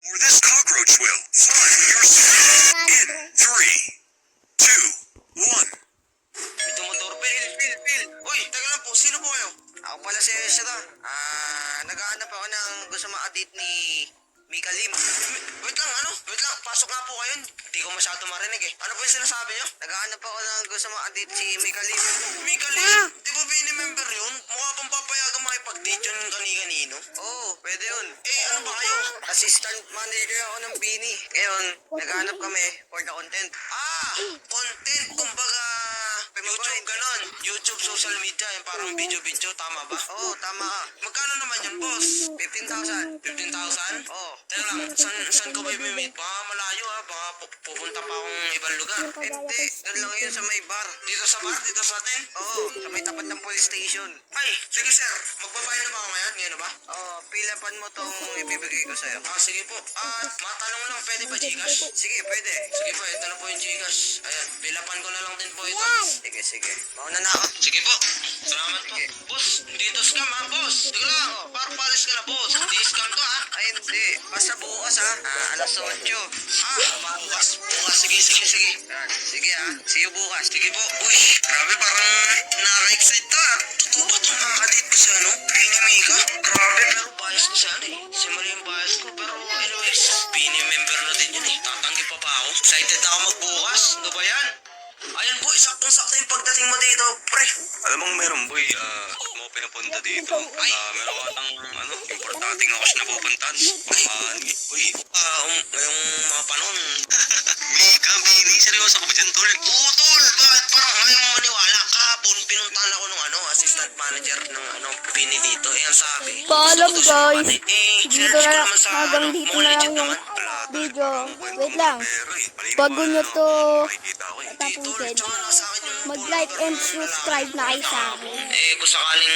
Or this cockroach will fly your seat in 3, 2, 1. May tumotor. Pil. Uy, teka lang po. Sino po kayo? Ako pala si Ezra. Naghahanap ako ng gusto ma-edit ni Mika Lim. Wait lang. Pasok nga po kayo. Hindi ko masyado marinig eh. Ano po yung sinasabi nyo? Naghahanap ako ng gusto ma-edit si Mika Lim. Mika Lim? Di ba bini-member yun? Mukha pang papayagang makipag-date yun kani-kanino? Oo, pwede yun. Eh, ano ba kayo? Assistant manager ako ng Bini. Ngayon, naghahanap kami for the content. Content. Kumbaga, YouTube, ganon. YouTube, social media, yung parang video-video. Tama ba? Oo, tama ka. Magkano naman yun, boss? 15,000. 15,000? Oo. Teka lang, saan ko ba i-meet? Baka malayo ha, baka pupunta pa akong ibang lugar. Hindi, doon lang yun sa may bar. Dito sa bar? Dito sa atin? Oo, sa may tapat ng police station. Ay, sige sir, magbabayad na ba ako ngayon? Ngayon na ba? Oo, pilapan mo tong ibibigay ko sa'yo. Sige po. Matanong lang, pwede ba Gcash? Sige, pwede. Sige po, ito na po yung Gcash. Ayan, pilapan ko na lang din po ito. Sige. Mauna na ako. Sige po. Salamat po. Boss, dito scam ha, boss. Sige lang, parang palis ka na, boss. Hindi scam to ha. Ay, hindi. Basta bukas ha. Alas 8. Bukas. Sige. Sige ha. See you bukas. Sige po. Uy, grabe parang nakaka-excite to ha. Totoo ba itong nakakadate ko sa ano? Pinimika? Grabe, pero bias ko sa ano eh. Si Maria yung bias ko. Pero anyways, Pini-member na din yun eh. Tatanggi pa ba ako? Excited na ako magbukas. Ano ba yan? Ayan boy, saktong-sakto yung pagdating mo dito, pre. Alam mong meron boy, mo pinapunta dito. Meron ka ng importanteng ako siya napupuntan. Uy, Ngayong mga panahon. Mika, Bini, seryoso ka ba dyan, tol? Oo, tol. Bakit parang ayaw mo maniwala? Kahapon, pinuntahan ako ng assistant manager ng Bini dito. Eh, ang sabi. Paalam gusto ko daw guys. siya mapatid. Dito Search ko na naman sa hanggang dito mukhang na legit lang yung naman. video. Wait lang. Bago nyo to tapusin, Tsaka nasa akin yung mag-like and subscribe na kayo sa akin. kung sakaling